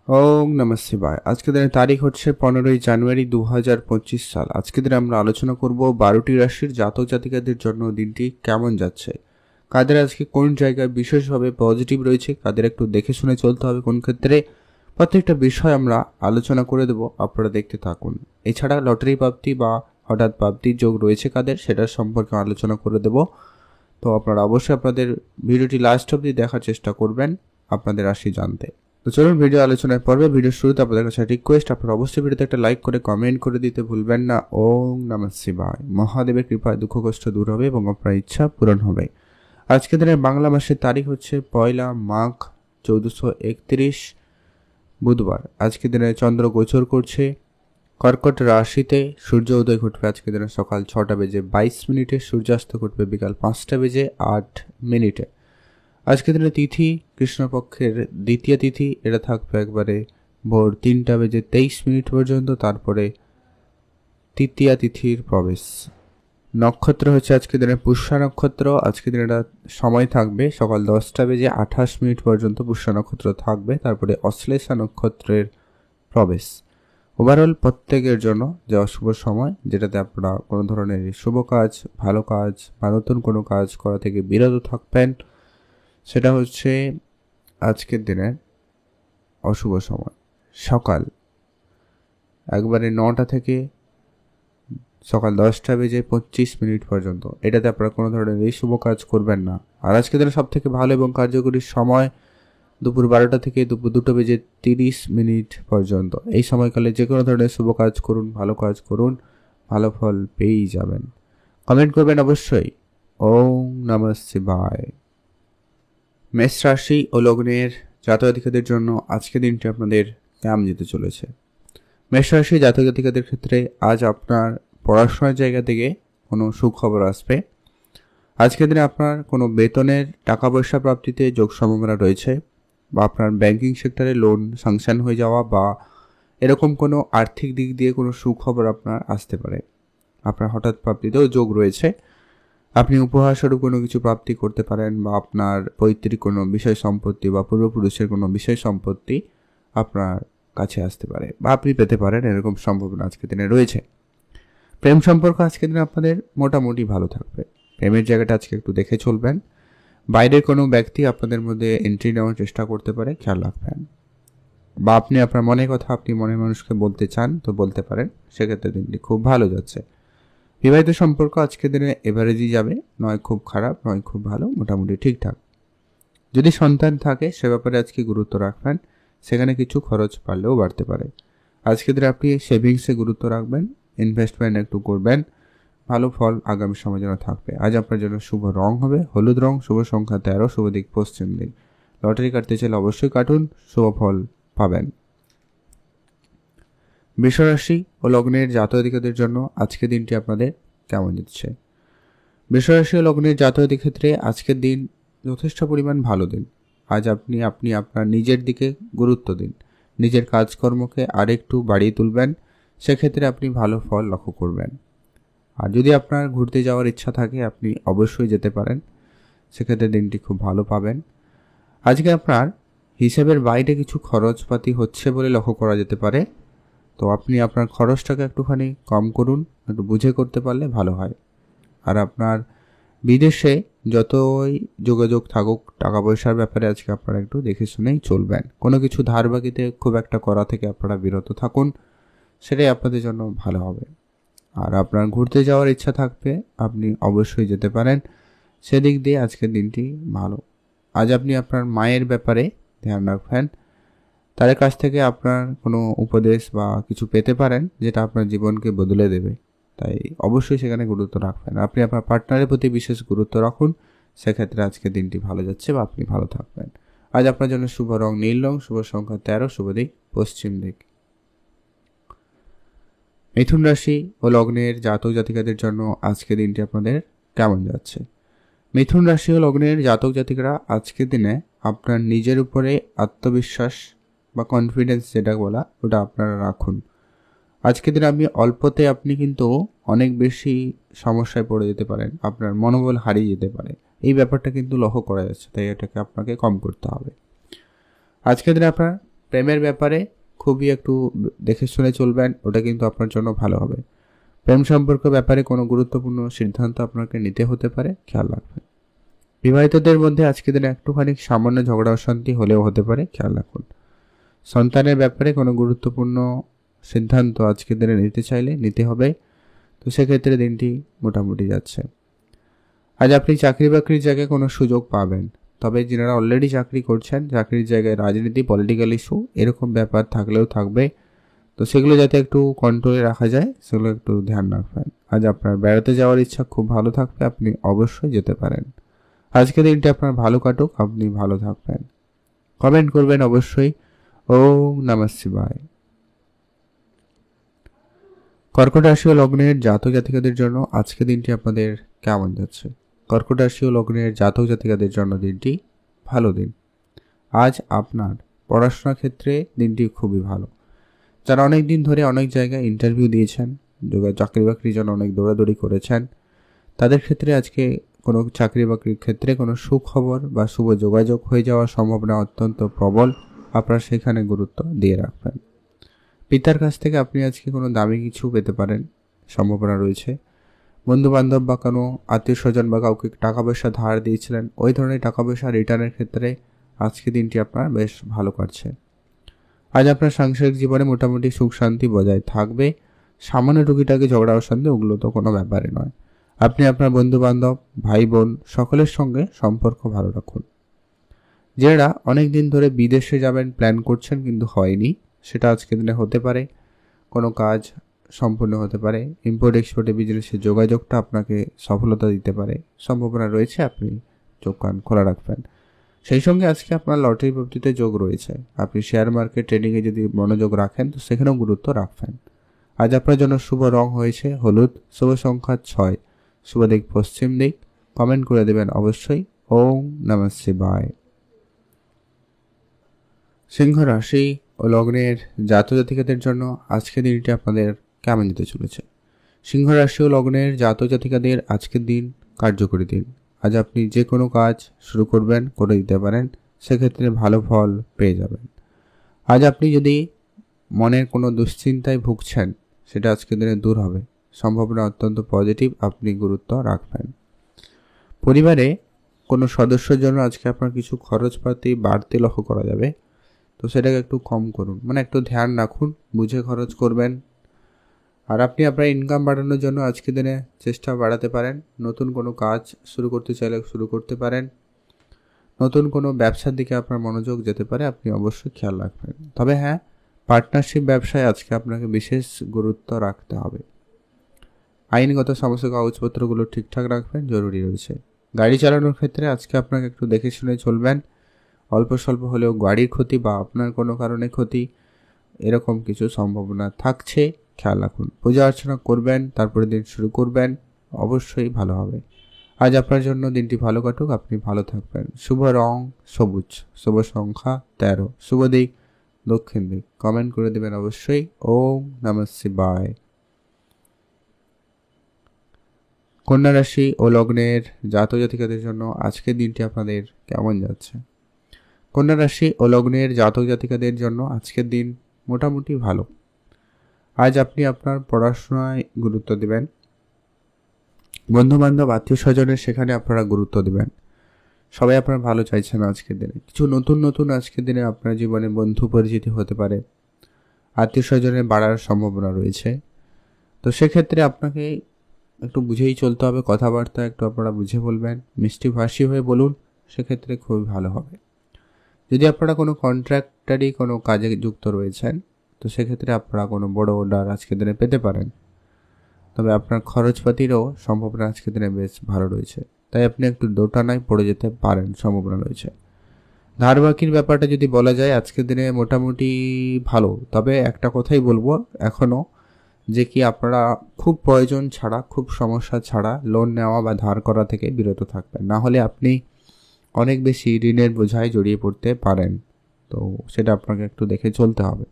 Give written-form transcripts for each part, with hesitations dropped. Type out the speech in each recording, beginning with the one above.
ওম নমঃ শিবায়। আজকের দিনের তারিখ হচ্ছে 15ই জানুয়ারি 2025 সাল। আজকের দিনে আমরা আলোচনা করব 12টি রাশির জাতক জাতিকাদের জন্য দিনটি কেমন যাচ্ছে, কাদের আজকে কোন জায়গায় বিশেষভাবে পজিটিভ রয়েছে, কাদের একটু দেখে শুনে চলতে হবে কোন ক্ষেত্রে, প্রত্যেকটা বিষয় আমরা আলোচনা করে দেব। আপনারা দেখতে থাকুন। এছাড়া লটারি প্রাপ্তি বা হঠাৎ প্রাপ্তির যোগ রয়েছে কাদের, সেটার সম্পর্কে আলোচনা করে দেব। তো আপনারা অবশ্যই আপনাদের ভিডিওটি লাস্ট অবধি দেখার চেষ্টা করবেন আপনাদের রাশি জানতে। তো চলুন ভিডিও আলোচনায় পর্বে। ভিডিওর শুরুতে আপনাদের কাছে রিকোয়েস্ট, আপনারা অবশ্যই ভিডিওতে একটা লাইক করে কমেন্ট করে দিতে ভুলবেন না। ওম নমঃ শিবায়। মহাদেবের কৃপায় দুঃখ কষ্ট দূর হবে এবং আপনার ইচ্ছা পূরণ হবে। আজকের দিনের বাংলা মাসের তারিখ হচ্ছে 1 মাঘ 1431 বুধবার। আজকের দিনে চন্দ্র গোচর করছে কর্কট রাশিতে। সূর্য উদয় ঘটবে আজকের দিনে সকাল 6:22, সূর্যাস্ত ঘটবে বিকাল 5:08। আজকের দিনে তিথি কৃষ্ণপক্ষের দ্বিতীয় তিথি, এটা থাকবে একবারে ভোর 3:23 পর্যন্ত, তারপরে তৃতীয়া তিথির প্রবেশ। নক্ষত্র হচ্ছে আজকের দিনে পুষ্যা নক্ষত্র। আজকের দিনে এটা সময় থাকবে সকাল 10:28 পর্যন্ত পুষ্যা নক্ষত্র থাকবে, তারপরে অশ্লেষা নক্ষত্রের প্রবেশ। ওভারঅল প্রত্যেকের জন্য যে অশুভ সময়, যেটাতে আপনারা কোনো ধরনের শুভ কাজ, ভালো কাজ বা নতুন কোনো কাজ করা থেকে বিরত থাকবেন, সেটা হচ্ছে আজকের দিনের অশুভ সময় সকাল একবারে 9টা থেকে সকাল 10:25 পর্যন্ত। এটাতে আপনারা কোনো ধরনের এই শুভ কাজ করবেন না। আর আজকের দিনে সব থেকে ভালো এবং কার্যকরী সময় দুপুর 12টা থেকে দুপুর 2:30 পর্যন্ত। এই সময়কালে যে কোনো ধরনের শুভ কাজ করুন, ভালো কাজ করুন, ভালো ফল পেয়েই যাবেন। কমেন্ট করবেন অবশ্যই। ওম নমঃ শিবায়। মেষ রাশি ও লগ্নের জাতক জাতিকাদের জন্য আজকের দিনটি আপনাদের কেমন যেতে চলেছে। মেষ রাশি জাতক জাতিকাদের ক্ষেত্রে আজ আপনার পড়াশোনার জায়গা থেকে কোনো সুখবর আসবে। আজকের দিনে আপনার কোনো বেতনের টাকা পয়সা প্রাপ্তিতে যোগ সম্ভাবনা রয়েছে, বা আপনার ব্যাংকিং সেক্টরে লোন স্যাংশন হয়ে যাওয়া বা এরকম কোনো আর্থিক দিক দিয়ে কোনো সুখবর আপনার আসতে পারে। আপনার হঠাৎ প্রাপ্তিতেও যোগ রয়েছে। আপনি উপহারস্বরূপ কোনো কিছু প্রাপ্তি করতে পারেন, বা আপনার পৈতৃক কোনো বিষয় সম্পত্তি বা পূর্বপুরুষের কোনো বিষয় সম্পত্তি আপনার কাছে আসতে পারে বা আপনি পেতে পারেন, এরকম সম্ভাবনা আজকের দিনে রয়েছে। প্রেম সম্পর্ক আজকের দিনে আপনাদের মোটামুটি ভালো থাকবে। প্রেমের জায়গাটা আজকে একটু দেখে চলবেন। বাইরের কোনো ব্যক্তি আপনাদের মধ্যে এন্ট্রি নেওয়ার চেষ্টা করতে পারে, খেয়াল রাখবেন। বা আপনি আপনার মনের কথা আপনি মনের মানুষকে বলতে চান তো বলতে পারেন, সেক্ষেত্রে দিনটি খুব ভালো যাচ্ছে। বিবাহিত সম্পর্ক আজকের দিনে এভারেজই যাবে, নয় খুব খারাপ নয় খুব ভালো, মোটামুটি ঠিকঠাক। যদি সন্তান থাকে সে ব্যাপারে আজকে গুরুত্ব রাখবেন, সেখানে কিছু খরচ পারলেও বাড়তে পারে। আজকের দিনে আপনি সেভিংসে গুরুত্ব রাখবেন, ইনভেস্টমেন্ট একটু করবেন, ভালো ফল আগামী সময় যেন থাকবে। আজ আপনার জন্য শুভ রং হবে হলুদ রং, শুভ সংখ্যা 13, শুভ দিক পশ্চিম দিক। লটারি কাটতে চাইলে অবশ্যই কাটুন, শুভ ফল পাবেন। বৃষ রাশি ও লগ্নের জাতক জাতিকাদের জন্য আজকের দিনটি আপনাদের কেমন যাচ্ছে। বৃষ রাশি ও লগ্নের জাতক জাতিকাদের ক্ষেত্রে আজকের দিন যথেষ্ট পরিমাণ ভালো দিন। আজ আপনি আপনার নিজের দিকে গুরুত্ব দিন, নিজের কাজকর্মকে আরেকটু বাড়িয়ে তুলবেন, সেক্ষেত্রে আপনি ভালো ফল লক্ষ্য করবেন। আর যদি আপনার ঘুরতে যাওয়ার ইচ্ছা থাকে আপনি অবশ্যই যেতে পারেন, সেক্ষেত্রে দিনটি খুব ভালো পাবেন। আজকে আপনার হিসাবের বাইরে কিছু খরচপাতি হচ্ছে বলে লক্ষ্য করা যেতে পারে, তো আপনি আপনার খরচটাকে একটুখানি কম করুন, একটু বুঝে করতে পারলে ভালো হয়। আর আপনার বিদেশে যতই যোগাযোগ থাকুক টাকা পয়সার ব্যাপারে আজকে আপনারা একটু দেখে শুনেই চলবেন। কোনো কিছু ধার বাকিতে খুব একটা করা থেকে আপনারা বিরত থাকুন, সেটাই আপনাদের জন্য ভালো হবে। আর আপনার ঘুরতে যাওয়ার ইচ্ছা থাকবে আপনি অবশ্যই যেতে পারেন, সেদিক দিয়ে আজকের দিনটি ভালো। আজ আপনি আপনার মায়ের ব্যাপারে ধ্যান রাখবেন, তার কাছ থেকে আপনার কোনো উপদেশ বা কিছু পেতে পারেন যেটা আপনার জীবনকে বদলে দেবে, তাই অবশ্যই সেখানে গুরুত্ব রাখবেন। আপনি আপনার পার্টনারের প্রতি বিশেষ গুরুত্ব রাখুন, সেক্ষেত্রে আজকে দিনটি ভালো যাচ্ছে বা আপনি ভালো থাকবেন। আজ আপনার জন্য শুভ রং নীল রং, শুভ সংখ্যা 13, শুভ দিক পশ্চিম দিক। মিথুন রাশি ও লগ্নের জাতক জাতিকাদের জন্য আজকে দিনটি আপনাদের কেমন যাচ্ছে। মিথুন রাশি ও লগ্নের জাতক জাতিকারা আজকের দিনে আপনার নিজের উপরে আত্মবিশ্বাস বা কনফিডেন্স যেটা বলা, ওটা আপনারা রাখুন। আজকের দিনে আপনি কিন্তু অনেক বেশি সমস্যায় পড়ে যেতে পারেন, আপনার মনোবল হারিয়ে যেতে পারে, এই ব্যাপারটা কিন্তু লক্ষ্য করা যাচ্ছে, তাই এটাকে আপনাকে কম করতে হবে। আজকের দিনে আপনার প্রেমের ব্যাপারে খুবই একটু দেখে শুনে চলবেন, ওটা কিন্তু আপনার জন্য ভালো হবে। প্রেম সম্পর্ক ব্যাপারে কোনো গুরুত্বপূর্ণ সিদ্ধান্ত আপনাকে নিতে হতে পারে, খেয়াল রাখবেন। বিবাহিতদের মধ্যে আজকের দিনে একটুখানি সামান্য ঝগড়া অশান্তি হলেও হতে পারে, খেয়াল রাখুন। সন্তানের ব্যাপারে কোনো গুরুত্বপূর্ণ সিদ্ধান্ত আজকের দিনে নিতে চাইলে নিতে হবে, তো সেক্ষেত্রে দিনটি মোটামুটি যাচ্ছে। আজ আপনি চাকরি বাকরির জায়গায় কোনো সুযোগ পাবেন, তবে যারা অলরেডি চাকরি করছেন চাকরির জায়গায় রাজনীতি, পলিটিক্যাল ইস্যু এরকম ব্যাপার থাকলেও থাকবে, তো সেগুলো যাতে একটু কন্ট্রোলে রাখা যায় সেগুলো একটু ধ্যান রাখবেন। আজ আপনার বেড়াতে যাওয়ার ইচ্ছা খুব ভালো থাকবে, আপনি অবশ্যই যেতে পারেন। আজকের দিনটি আপনার ভালো কাটুক, আপনি ভালো থাকবেন। কমেন্ট করবেন অবশ্যই। ওম নমঃ শিবায়। কর্কট রাশি ও লগ্নের জাতক জাতিকাদের জন্য আজকে দিনটি আপনাদের কেমন যাচ্ছে? কর্কট রাশি ও লগ্নের জাতক জাতিকাদের জন্য দিনটি ভালো দিন। আজ আপনার পড়াশোনার ক্ষেত্রে দিনটি খুবই ভালো। যারা অনেক দিন ধরে অনেক জায়গায় ইন্টারভিউ দিয়েছেন, চাকরি বাকরির জন্য অনেক দৌড়াদৌড়ি করেছেন, তাদের ক্ষেত্রে আজকে কোনো চাকরি বাকরির ক্ষেত্রে কোনো সুখবর বা শুভ যোগাযোগ হয়ে যাওয়ার সম্ভাবনা অত্যন্ত প্রবল, আপনারা সেখানে গুরুত্ব দিয়ে রাখবেন। পিতার কাছ থেকে আপনি আজকে কোনো দামি কিছু পেতে পারেন, সম্ভাবনা রয়েছে। বন্ধু বান্ধব বা কোনো আত্মীয় স্বজন বা কাউকে টাকা পয়সা ধার দিয়েছিলেন, ওই ধরনের টাকা পয়সা রিটার্নের ক্ষেত্রে আজকে দিনটি আপনার বেশ ভালো কাটছে। আজ আপনার সাংসারিক জীবনে মোটামুটি সুখ শান্তি বজায় থাকবে। সামান্য টুকিটাকি ঝগড়া অশান্তি ওগুলো তো কোনো ব্যাপারে নয়। আপনি আপনার বন্ধু বান্ধব, ভাই বোন সকলের সঙ্গে সম্পর্ক ভালো রাখুন। যারা অনেক দিন ধরে বিদেশে যাবেন প্ল্যান করছেন কিন্তু হয়নি, সেটা আজকের দিনে হতে পারে। কোনো কাজ সম্পূর্ণ হতে পারে। ইম্পোর্ট এক্সপোর্টে বিজনেসের যোগাযোগটা আপনাকে সফলতা দিতে পারে, সম্ভাবনা রয়েছে, আপনি চোখ কান খোলা রাখবেন। সেই সঙ্গে আজকে আপনার লটারি প্রাপ্তিতে যোগ রয়েছে। আপনি শেয়ার মার্কেট ট্রেডিংয়ে যদি মনোযোগ রাখেন তো সেখানেও গুরুত্ব রাখবেন। আজ আপনার জন্য শুভ রং হয়েছে হলুদ, শুভ সংখ্যা 6, শুভ দিক পশ্চিম দিক। কমেন্ট করে দেবেন অবশ্যই। ওম নমঃ শিবায়। সিংহ রাশি ও লগ্নের জাতক জাতিকাদের জন্য আজকের দিনটি আপনাদের কেমন যেতে চলেছে? সিংহ রাশি ও লগ্নের জাতক জাতিকাদের আজকের দিন কার্যকরী দিন। আজ আপনি যে কোনো কাজ শুরু করবেন, করে দিতে পারেন, সেক্ষেত্রে ভালো ফল পেয়ে যাবেন। আজ আপনি যদি মনের কোনো দুশ্চিন্তায় ভুগছেন, সেটা আজকের দিনে দূর হবে, সম্ভাবনা অত্যন্ত পজিটিভ, আপনি গুরুত্ব রাখবেন। পরিবারে কোনো সদস্যের জন্য আজকে আপনার কিছু খরচপাতি বাড়তি লক্ষ্য করা যাবে, তো সেটাকে একটু কম করুন, মানে একটু ধ্যান রাখুন, বুঝে খরচ করবেন। আর আপনি আপনার ইনকাম বাড়ানোর জন্য আজকের দিনে চেষ্টা বাড়াতে পারেন। নতুন কোনো কাজ শুরু করতে চাইলে শুরু করতে পারেন। নতুন কোনো ব্যবসার দিকে আপনার মনোযোগ যেতে পারে, আপনি অবশ্যই খেয়াল রাখবেন। তবে হ্যাঁ, পার্টনারশিপ ব্যবসায় আজকে আপনাকে বিশেষ গুরুত্ব রাখতে হবে। আইনগত সমস্ত কাগজপত্রগুলো ঠিকঠাক রাখবেন, জরুরি রয়েছে। গাড়ি চালানোর ক্ষেত্রে আজকে আপনাকে একটু দেখে শুনে চলবেন। অল্প স্বল্প হলেও গাড়ির ক্ষতি বা আপনার কোনো কারণে ক্ষতি, এরকম কিছু সম্ভাবনা থাকছে, খেয়াল রাখুন। পূজা অর্চনা করবেন, তারপরে দিন শুরু করবেন, অবশ্যই ভালো হবে। আজ আপনার জন্য দিনটি ভালো কাটুক, আপনি ভালো থাকবেন। শুভ রং সবুজ, শুভ সংখ্যা 13, শুভ দিক দক্ষিণ দিক। কমেন্ট করে দেবেন অবশ্যই। ওম নমঃ শিবায়। কন্যা রাশি ও লগ্নের জাতক জাতিকাদের জন্য আজকের দিনটি আপনাদের কেমন যাচ্ছে? কন্যা রাশি ও লগ্নের জাতক জাতিকাদের জন্য আজকের দিন মোটামুটি ভালো। আজ আপনি আপনার পড়াশোনায় গুরুত্ব দেবেন। বন্ধু বান্ধব আত্মীয় স্বজনের সেখানে আপনারা গুরুত্ব দেবেন। সবাই আপনার ভালো চাইছেন আজকের দিনে। কিছু নতুন নতুন আজকের দিনে আপনার জীবনে বন্ধু পরিচিতি হতে পারে, আত্মীয় স্বজনের বাড়ার সম্ভাবনা রয়েছে। তো সেক্ষেত্রে আপনাকে একটু বুঝেই চলতে হবে, কথাবার্তা একটু আপনারা বুঝে বলবেন, মিষ্টি ভাষী হয়ে বলুন, সেক্ষেত্রে খুবই ভালো হবে। যদি আপনারা কোনো কন্ট্রাক্টারি কোনো কাজে যুক্ত রয়েছেন, তো সেক্ষেত্রে আপনারা কোনো বড় অর্ডার আজকের দিনে পেতে পারেন। তবে আপনার খরচপাতিরও সম্ভাবনা আজকের দিনে বেশ ভালো রয়েছে, তাই আপনি একটু দোটানায় পড়ে যেতে পারেন, সম্ভাবনা রয়েছে। ধার বাকির ব্যাপারটা যদি বলা যায় আজকের দিনে মোটামুটি ভালো। তবে একটা কথাই বলবো এখনও, যে কি আপনারা খুব প্রয়োজন ছাড়া, খুব সমস্যা ছাড়া লোন নেওয়া বা ধার করা থেকে বিরত থাকবেন, না হলে আপনি অনেক বেশি ঋণের বোঝায় জড়িয়ে পড়তে পারেন। তো সেটা আপনাকে একটু দেখে চলতে হবে।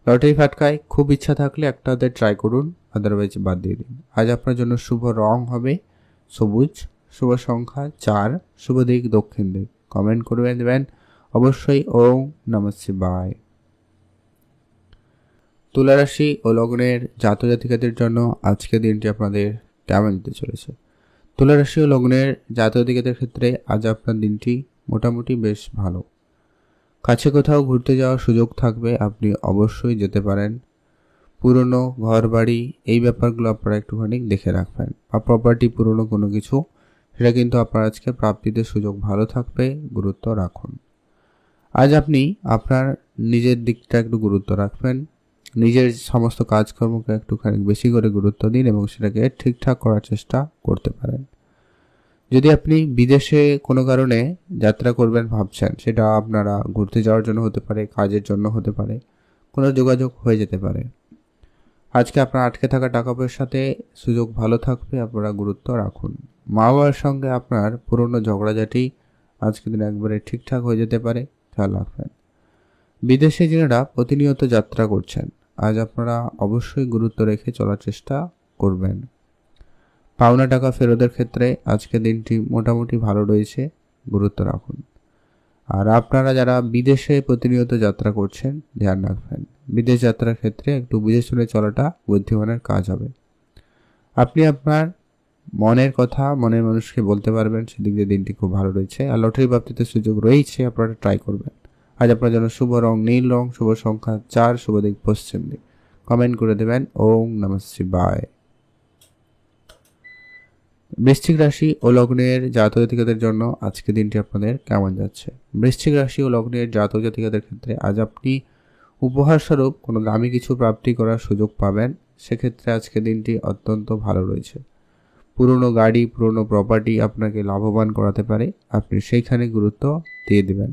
লটারি ফাটকায় খুব ইচ্ছা থাকলে একটাতে ট্রাই করুন, আদারওয়াইজ বাদ দিয়ে দিন। আজ আপনার জন্য শুভ রং হবে সবুজ, শুভ সংখ্যা 4, শুভ দিক দক্ষিণ দিক। কমেন্ট করে দেবেন অবশ্যই। ওম নমঃ শিবায়। তুলা রাশি ও লগ্নের জাতক জাতিকাদের জন্য আজকের দিনটি আপনাদের কেমন যেতে চলেছে? তুলা রাশি ও লগ্নের জাতক জাতিকাদের ক্ষেত্রে আজ আপনার দিনটি মোটামুটি বেশ ভালো। কাছে কোথাও ঘুরতে যাওয়ার সুযোগ থাকবে, আপনি অবশ্যই যেতে পারেন। পুরনো ঘর বাড়ি এই ব্যাপারগুলো আপনারা একটুখানি দেখে রাখবেন, বা প্রপার্টি পুরনো কোনো কিছু, সেটা কিন্তু আপনার আজকে প্রাপ্তিতে সুযোগ ভালো থাকবে, গুরুত্ব রাখুন। আজ আপনি আপনার নিজের দিকটা একটু গুরুত্ব রাখবেন, নিজের সমস্ত কাজকর্মকে একটুখানি বেশি করে গুরুত্ব দিন এবং সেটাকে ঠিকঠাক করার চেষ্টা করতে পারেন। যদি আপনি বিদেশে কোনো কারণে যাত্রা করবেন ভাবছেন, সেটা আপনারা ঘুরতে যাওয়ার জন্য হতে পারে, কাজের জন্য হতে পারে, কোনো যোগাযোগ হয়ে যেতে পারে। আজকে আপনার আটকে থাকা টাকা পয়সাতে সুযোগ ভালো থাকবে, আপনারা গুরুত্ব রাখুন। মা বাবার সঙ্গে আপনার পুরনো ঝগড়াঝাটি আজকের দিনে একবারে ঠিকঠাক হয়ে যেতে পারে, খেয়াল রাখবেন। বিদেশে যারা প্রতিনিয়ত যাত্রা করছেন, আজ আপনারা অবশ্যই গুরুত্ব রেখে চলার চেষ্টা করবেন। পাওনা টাকা ফেরতের ক্ষেত্রে আজকের দিনটি মোটামুটি ভালো রয়েছে, গুরুত্ব রাখুন। আর আপনারা যারা বিদেশে প্রতিনিয়ত যাত্রা করছেন, ধ্যান রাখবেন, বিদেশ যাত্রার ক্ষেত্রে একটু বুঝে শুনে চলাটা বুদ্ধিমানের কাজ হবে। আপনি আপনার মনের কথা মনের মানুষকে বলতে পারবেন, সেদিক দিয়ে দিনটি খুব ভালো রয়েছে। আর লটারি প্রাপ্তিতে সুযোগ রয়েছে, আপনারা ট্রাই করবেন। আজ আপনার জন্য শুভ রং নীল রং, শুভ সংখ্যা 4, শুভ দিক পশ্চিম দিক। কমেন্ট করে দেবেন ওম নমঃ শিবায়। বৃশ্চিক রাশি ও লগ্নের জাতক জাতিকাদের জন্য আজকে দিনটি আপনাদের কেমন যাচ্ছে? বৃশ্চিক রাশি ও লগ্নের জাতক জাতিকাদের ক্ষেত্রে আজ আপনি উপহার স্বরূপ কোনো দামি কিছু প্রাপ্তি করার সুযোগ পাবেন, সেক্ষেত্রে আজকে দিনটি অত্যন্ত ভালো রয়েছে। পুরনো গাড়ি, পুরনো প্রপার্টি আপনাকে লাভবান করাতে পারে, আপনি সেইখানে গুরুত্ব দিয়ে দেবেন।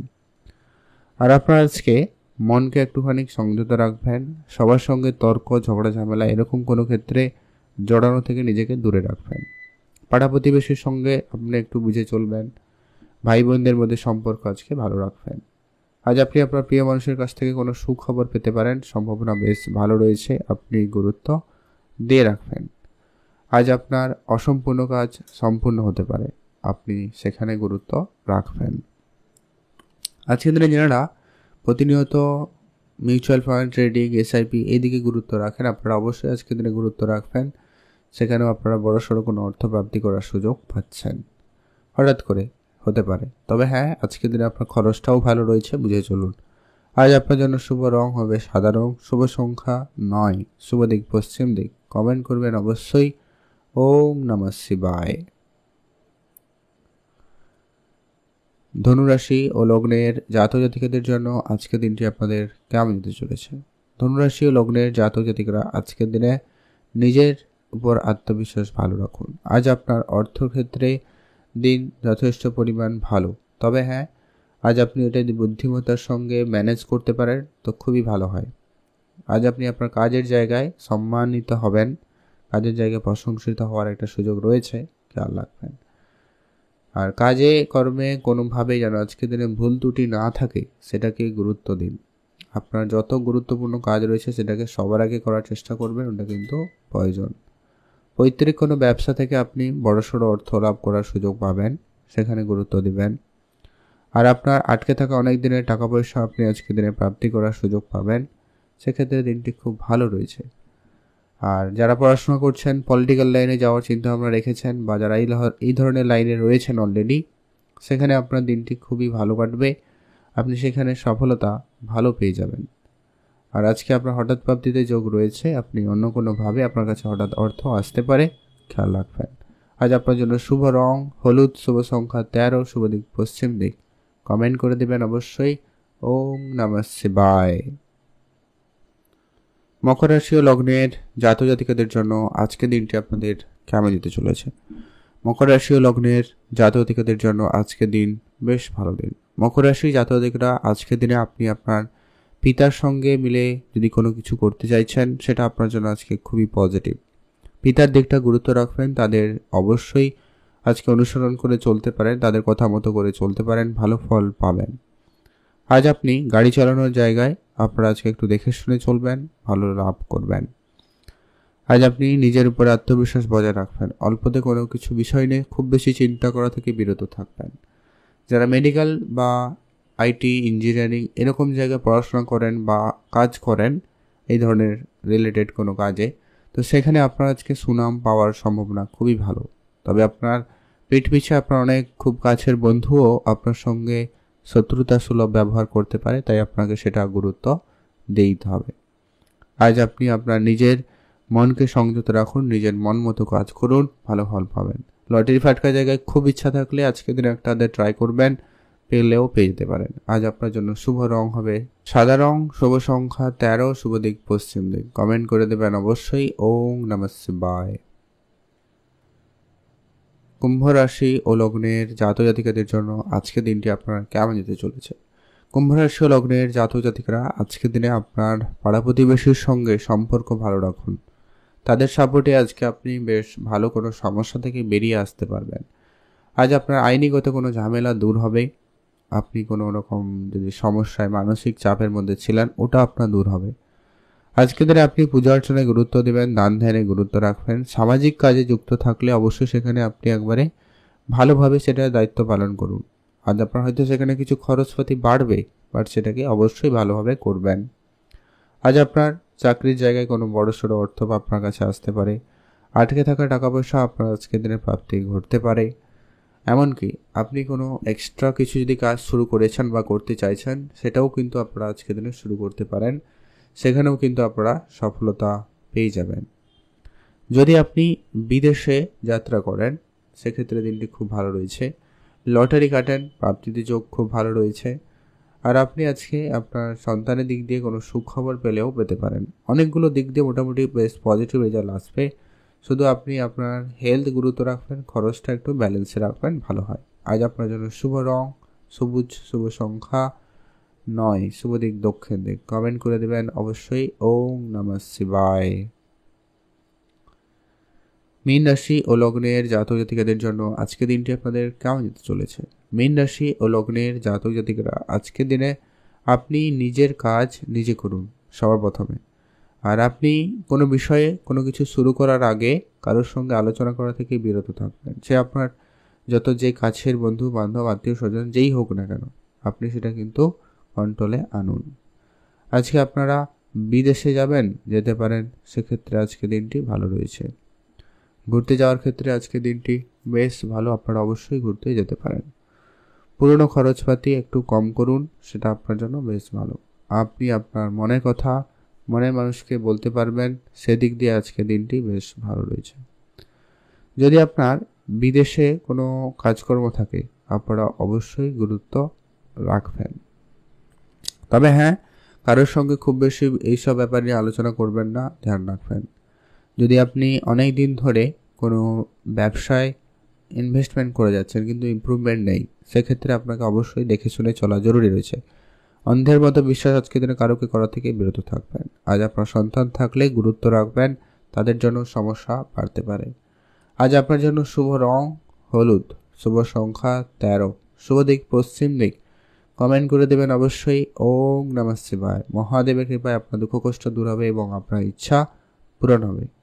আর আপনার আজকে মনকে একটুখানি সংযত রাখবেন, সবার সঙ্গে তর্ক ঝগড়া ঝামেলা এরকম কোনো ক্ষেত্রে জড়ানো থেকে নিজেকে দূরে রাখবেন। পাড়া প্রতিবেশীর সঙ্গে আপনি একটু বুঝে চলবেন, ভাই বোনদের মধ্যে সম্পর্ক আজকে ভালো রাখবেন। আজ আপনি আপনার প্রিয় মানুষের কাছ থেকে কোনো সুখবর পেতে পারেন, সম্ভাবনা বেশ ভালো রয়েছে, আপনি গুরুত্ব দিয়ে রাখবেন। আজ আপনার অসম্পূর্ণ কাজ সম্পূর্ণ হতে পারে, আপনি সেখানে গুরুত্ব রাখবেন। আজকের দিনে যারা প্রতিনিয়ত মিউচুয়াল ফান্ড, ট্রেডিং, এসআইপি এইদিকে গুরুত্ব রাখেন, আপনারা অবশ্যই আজকের দিনে গুরুত্ব রাখবেন। সেখানেও আপনারা বড়সড় কোনো অর্থ প্রাপ্তি করার সুযোগ পাচ্ছেন, হঠাৎ করে হতে পারে। তবে হ্যাঁ, আজকের দিনে আপনার খরচটাও ভালো রয়েছে, বুঝে চলুন। আজ আপনার জন্য শুভ রং হবে সাদা রং, শুভ সংখ্যা 9, শুভ দিক পশ্চিম দিক। কমেন্ট করবেন অবশ্যই ওম নমঃ শিবায়। ধনুরাশি ও লগ্নের জাতক জাতিকাদের জন্য আজকের দিনটি আপনাদের কেমন যেতে চলেছে? ধনুরাশি ও লগ্নের জাতক জাতিকারা আজকের দিনে নিজের উপর আত্মবিশ্বাস ভালো রাখুন। আজ আপনার অর্থক্ষেত্রে দিন যথেষ্ট পরিমাণ ভালো, তবে হ্যাঁ, আজ আপনি এটা যদি বুদ্ধিমত্তার সঙ্গে ম্যানেজ করতে পারেন তো খুবই ভালো হয়। আজ আপনি আপনার কাজের জায়গায় সম্মানিত হবেন, কাজের জায়গায় প্রশংসিত হওয়ার একটা সুযোগ রয়েছে, খেয়াল রাখবেন। আর কাজে কর্মে কোনোভাবেই যেন আজকের দিনে ভুল ত্রুটি না থাকে, সেটাকে গুরুত্ব দিন। আপনার যত গুরুত্বপূর্ণ কাজ রয়েছে সেটাকে সবার আগে করার চেষ্টা করবেন, ওটা কিন্তু প্রয়োজন। পৈতৃক কোনো ব্যবসা থেকে আপনি বড়সড় অর্থ লাভ করার সুযোগ পাবেন, সেখানে গুরুত্ব দিবেন। আর আপনার আটকে থাকা অনেক দিনের টাকা পয়সা আপনি আজকের দিনে প্রাপ্তি করার সুযোগ পাবেন, সেক্ষেত্রে দিনটি খুব ভালো রয়েছে। আর যারা পড়াশোনা করছেন, পলিটিক্যাল লাইনে যাওয়ার চিন্তাভাবনা রেখেছেন, বা যারা এই ধরনের লাইনে রয়েছেন অলরেডি, সেখানে আপনার দিনটি খুবই ভালো কাটবে, আপনি সেখানে সফলতা ভালো পেয়ে যাবেন। আর আজকে আপনার হঠাৎ প্রাপ্তিতে যোগ রয়েছে, আপনি অন্য কোনোভাবে আপনার কাছে হঠাৎ অর্থ আসতে পারে, খেয়াল রাখবেন। আজ আপনার জন্য শুভ রং হলুদ, শুভ সংখ্যা 13, শুভ দিক পশ্চিম দিক। কমেন্ট করে দেবেন অবশ্যই ওম নমঃ শিবায়। মকর রাশি ও লগ্নের জাতক জাতিকাদের জন্য আজকের দিনটি আপনাদের কেমন যেতে চলেছে? মকর রাশি ও লগ্নের জাতক জাতিকাদের জন্য আজকের দিন বেশ ভালো দিন। মকর রাশি জাতক জাতিকারা আজকের দিনে আপনি আপনার পিতার সঙ্গে মিলে যদি কোনো কিছু করতে চাইছেন, সেটা আপনার জন্য আজকে খুবই পজিটিভ। পিতার দিকটা গুরুত্ব রাখবেন, তাদের অবশ্যই আজকে অনুসরণ করে চলতে পারেন, তাদের কথা মতো করে চলতে পারেন, ভালো ফল পাবেন। আজ আপনি গাড়ি চালানোর জায়গায় আপনারা আজকে একটু দেখে শুনে চলবেন, ভালো লাভ করবেন। আজ আপনি নিজের উপরে আত্মবিশ্বাস বজায় রাখবেন, অল্পতে কোনো কিছু বিষয় নিয়ে খুব বেশি চিন্তা করা থেকে বিরত থাকবেন। যারা মেডিকেল বা আইটি, ইঞ্জিনিয়ারিং এরকম জায়গায় পড়াশোনা করেন বা কাজ করেন, এই ধরনের রিলেটেড কোনো কাজে, তো সেখানে আপনার আজকে সুনাম পাওয়ার সম্ভাবনা খুবই ভালো। তবে আপনার পিঠ পিছে আপনার অনেক খুব কাছের বন্ধুও আপনার সঙ্গে শত্রুতা সুলভ ব্যবহার করতে পারে, তাই আপনাকে সেটা গুরুত্ব দিতে হবে। আজ আপনি আপনার নিজের মনকে সংযত রাখুন, নিজের মন মতো কাজ করুন, ভালো ফল পাবেন। লটারি ফাটকা জায়গায় খুব ইচ্ছা থাকলে আজকের দিনে একটা ট্রাই করবেন, পেলেও পেয়ে যেতে পারেন। আজ আপনার জন্য শুভ রং হবে সাদা রং, শুভ সংখ্যা 13, শুভ দিক পশ্চিম দিক। কমেন্ট করে দেবেন অবশ্যই ওম নমঃ শিবায়। কুম্ভ রাশি ও লগ্নের জাতক জাতিকাদের জন্য আজকের দিনটি আপনার কেমন যেতে চলেছে? কুম্ভ রাশি ও লগ্নের জাতক জাতিকারা আজকের দিনে আপনার পাড়া প্রতিবেশীর সঙ্গে সম্পর্ক ভালো রাখুন। তাদের সাপোর্টে আজকে আপনি বেশ ভালো কোনো সমস্যা থেকে বেরিয়ে আসতে পারবেন। আজ আপনার আইনিগত কোনো ঝামেলা দূর হবে। আপনি কোনো রকম যদি সমস্যায় মানসিক চাপের মধ্যে ছিলেন, ওটা আপনার দূর হবে। আজকের দিনে আপনি পূজা অর্চনায় গুরুত্ব দেবেন, দান ধ্যানে গুরুত্ব রাখবেন। সামাজিক কাজে যুক্ত থাকলে অবশ্যই সেখানে আপনি একবারে ভালোভাবে সেটার দায়িত্ব পালন করুন। আজ আপনার হয়তো সেখানে কিছু খরচপাতি বাড়বে, বাট সেটাকে অবশ্যই ভালোভাবে করবেন। আজ আপনার চাকরির জায়গায় কোনো বড়সড় অর্থ আপনার কাছে আসতে পারে। আটকে থাকা টাকা পয়সা আপনার আজকের দিনে প্রাপ্তি ঘটতে পারে। এমনকি আপনি কোনো এক্সট্রা কিছু যদি কাজ শুরু করেছেন বা করতে চাইছেন, সেটাও কিন্তু আপনারা আজকের দিনে শুরু করতে পারেন। সেখানেও কিন্তু আপনারা সফলতা পেয়ে যাবেন। যদি আপনি বিদেশে যাত্রা করেন, সেক্ষেত্রে দিনটি খুব ভালো রয়েছে। লটারি কাটেন, প্রাপ্তিতে যোগ খুব ভালো রয়েছে। আর আপনি আজকে আপনার সন্তানের দিক দিয়ে কোনো সুখবর পেলেও পেতে পারেন। অনেকগুলো দিক দিয়ে মোটামুটি বেশ পজিটিভ রেজাল্ট আসবে। শুধু আপনি আপনার হেলথ গুরুত্ব রাখবেন, খরচটা একটু ব্যালেন্সে রাখবেন, ভালো হয়। আজ আপনার জন্য শুভ রং সবুজ, শুভ সংখ্যা 9, শুভ দিক দক্ষিণ দিক। কমেন্ট করে দেবেন অবশ্যই ওম নমঃ শিবায়। মীন রাশি ও লগ্নের জাতক জাতিকাদের জন্য আজকের দিনটি আপনাদের কেমন যেতে চলেছে? মীন রাশি ও লগ্নের জাতক জাতিকারা আজকের দিনে আপনি নিজের কাজ নিজে করুন সবার প্রথমে। আর আপনি কোনো বিষয়ে কোনো কিছু শুরু করার আগে কারোর সঙ্গে আলোচনা করা থেকে বিরত থাকবেন। সে আপনার যে কাছের বন্ধু বান্ধব আত্মীয় স্বজন যেই হোক না কেন, আপনি সেটা কিন্তু কন্ট্রোলে আনুন। আজকে আপনারা বিদেশে যাবেন, যেতে পারেন, সেক্ষেত্রে আজকে দিনটি ভালো রয়েছে। ঘুরতে যাওয়ার ক্ষেত্রে আজকে দিনটি বেশ ভালো, আপনারা অবশ্যই ঘুরতে যেতে পারেন। পুরনো খরচপাতি একটু কম করুন, সেটা আপনার জন্য বেশ ভালো। আপনি আপনার মনের কথা মনের মানুষকে বলতে পারবেন, সেদিক দিয়ে আজকে দিনটি বেশ ভালো রয়েছে। যদি আপনার বিদেশে কোনো কাজকর্ম থাকে, আপনারা অবশ্যই গুরুত্ব রাখবেন। তবে হ্যাঁ, কারোর সঙ্গে খুব বেশি এইসব ব্যাপার নিয়ে আলোচনা করবেন না, ধ্যান রাখবেন। যদি আপনি অনেক দিন ধরে কোনো ব্যবসায় ইনভেস্টমেন্ট করে যাচ্ছেন কিন্তু ইমপ্রুভমেন্ট নেই, সেক্ষেত্রে আপনাকে অবশ্যই দেখে শুনে চলা জরুরি রয়েছে। অন্ধের মতো বিশ্বাস আজকের দিনে কারোকে করা থেকে বিরত থাকবেন। আজ আপনার সন্তান থাকলে গুরুত্ব রাখবেন, তাদের জন্য সমস্যা বাড়তে পারে। আজ আপনার জন্য শুভ রং হলুদ, শুভ সংখ্যা 13, শুভ দিক পশ্চিম দিক। কমেন্ট করে দেবেন অবশ্যই ওম নমঃ শিবায়। মহাদেবের কৃপায় আপনার দুঃখ কষ্ট দূর হবে এবং আপনার ইচ্ছা পূরণ হবে।